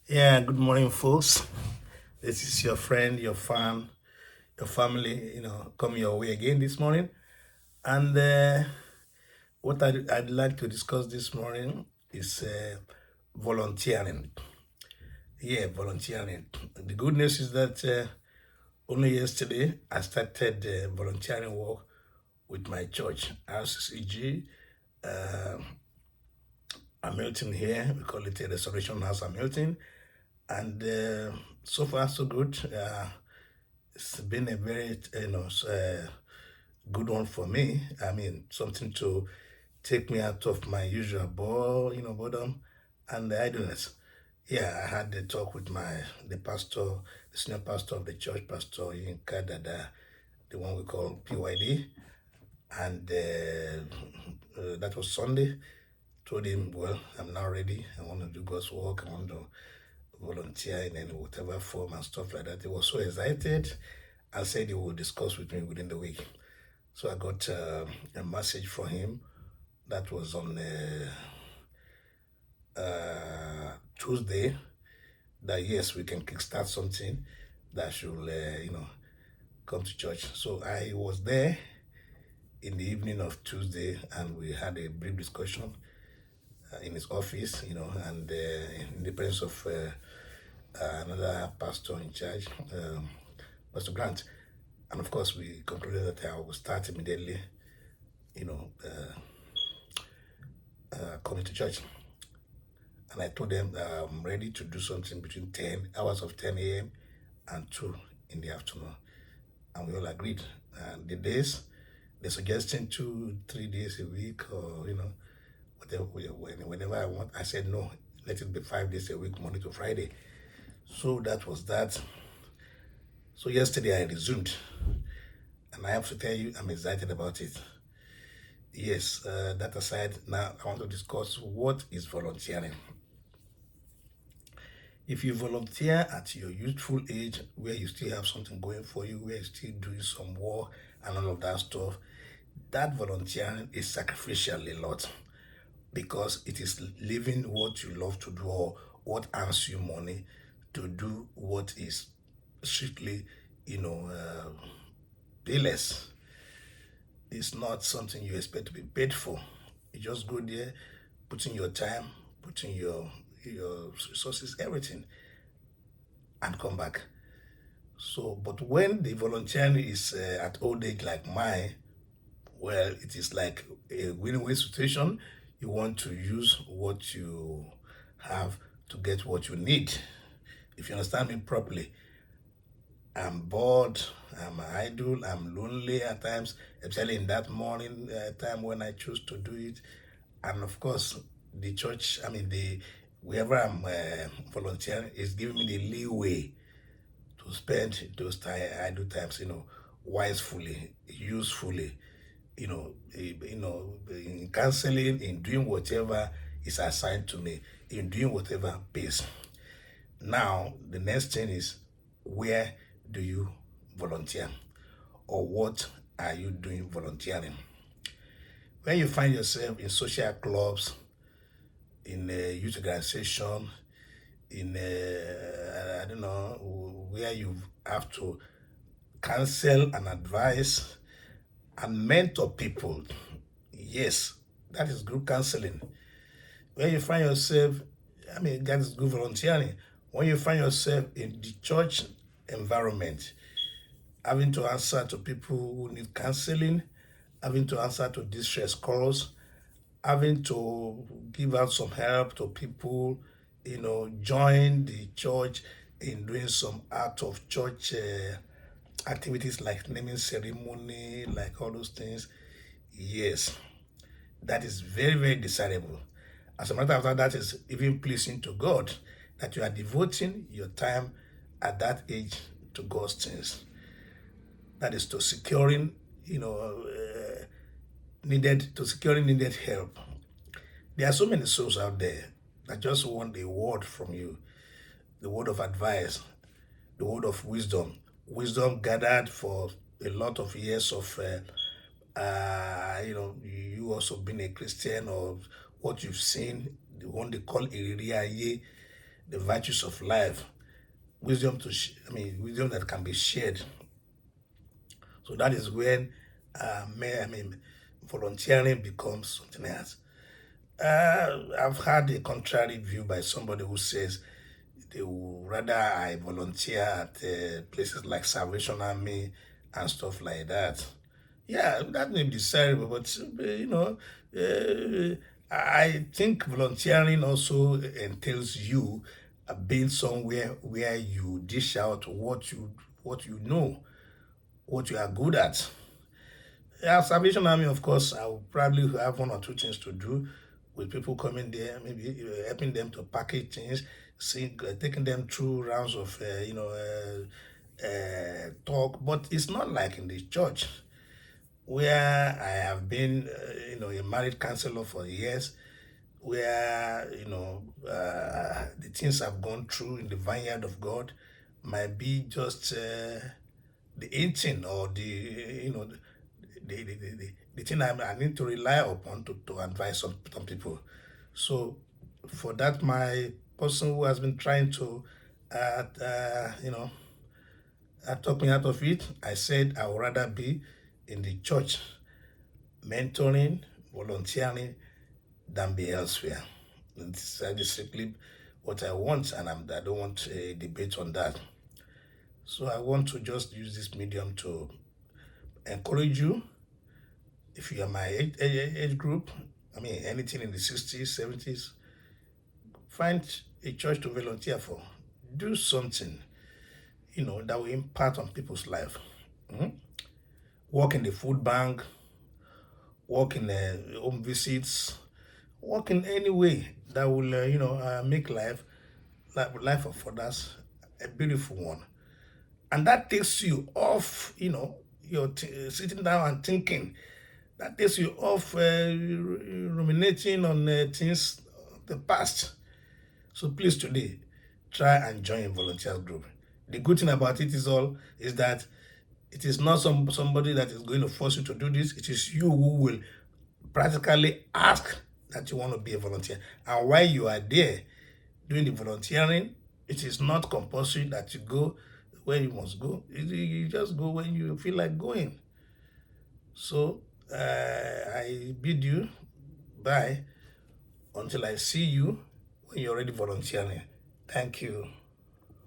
Yeah, good morning, folks. This is your friend, your fan, your family, coming your way again this morning. And what I'd like to discuss this morning is volunteering. Yeah, volunteering. The good news is that only yesterday I started volunteering work with my church, RCCG, Hamilton here. We call it a Restoration House Hamilton. And so far, so good. It's been a very good one for me. I mean, something to take me out of my usual boredom and idleness. Yeah, I had a talk with the pastor, the senior pastor of the church, Pastor Yinka Dada, the one we call PYD, and that was Sunday. Told him, well, I'm now ready. I want to do God's work. I want to volunteer in any whatever form and stuff like that. He was so excited and said he would discuss with me within the week. So I got a message from him that was on Tuesday that yes, we can kickstart something that should, come to church. So I was there in the evening of Tuesday and we had a brief discussion in his office, and in the presence of another pastor in charge, Pastor Grant. And of course, we concluded that I will start immediately, you know, coming to church. And I told them that I'm ready to do something between 10 hours of 10 a.m. and 2 in the afternoon. And we all agreed. And the days, they're suggesting 2, 3 days a week or, whenever I want. I said, no, let it be 5 days a week, Monday to Friday. So that was that. So yesterday I resumed. And I have to tell you, I'm excited about it. Yes, that aside, now I want to discuss what is volunteering. If you volunteer at your youthful age, where you still have something going for you, where you're still doing some work and all of that stuff, that volunteering is sacrificial a lot because it is leaving what you love to do or what earns you money to do what is strictly, you know, payless. It's not something you expect to be paid for. You just go there, put in your time, put in your resources, everything, and come back. So, but when the volunteering is at old age like mine, well, it is like a win-win situation. You want to use what you have to get what you need. If you understand me properly, I'm bored, I'm idle, I'm lonely at times, especially in that morning time when I choose to do it. And of course, the church, wherever I'm volunteering is giving me the leeway to spend those idle times, wisely, usefully, in counseling, in doing whatever is assigned to me, in doing whatever pays. Now, the next thing is, where do you volunteer? Or what are you doing volunteering? When you find yourself in social clubs, in a youth organization, in I don't know, where you have to counsel and advise and mentor people. Yes, that is good counseling. When you find yourself, that is good volunteering. When you find yourself in the church environment, having to answer to people who need counseling, having to answer to distress calls, having to give out some help to people, join the church in doing some out of church activities like naming ceremony, like all those things. Yes, that is very, very desirable. As a matter of fact, that is even pleasing to God that you are devoting your time at that age to God's things. That is to securing, needed help. There are so many souls out there that just want a word from you, the word of advice, the word of wisdom gathered for a lot of years of, you also being a Christian or what you've seen, the one they call Iriria Ye, the virtues of life, wisdom wisdom that can be shared. So that is when volunteering becomes something else. I've had a contrary view by somebody who says they would rather I volunteer at places like Salvation Army and stuff like that. Yeah, that may be desirable, but I think volunteering also entails you being somewhere where you dish out what you know, what you are good at. Yeah, Salvation Army, of course, I will probably have one or two things to do with people coming there, maybe helping them to package things, taking them through rounds of, talk. But it's not like in the church where I have been, a married counselor for years, where, the things I've gone through in the vineyard of God might be just the 18 or the thing I need to rely upon to advise some people. So for that, my person who has been trying to, talk me out of it, I said I would rather be in the church, mentoring, volunteering, than be elsewhere. It's simply what I want, and I don't want a debate on that. So I want to just use this medium to encourage you. If you are my age group, anything in the 60s, 70s, find a church to volunteer for. Do something, that will impact on people's life. Work in the food bank, work in home visits, work in any way that will, make life of others a beautiful one. And that takes you off, you're sitting down and thinking. That takes you off ruminating on things of the past. So please today, try and join a volunteer group. The good thing about it is that it is not somebody that is going to force you to do this. It is you who will practically ask that you want to be a volunteer. And while you are there doing the volunteering, it is not compulsory that you go where you must go. You just go when you feel like going. So I bid you bye until I see you when you're already volunteering. Thank you.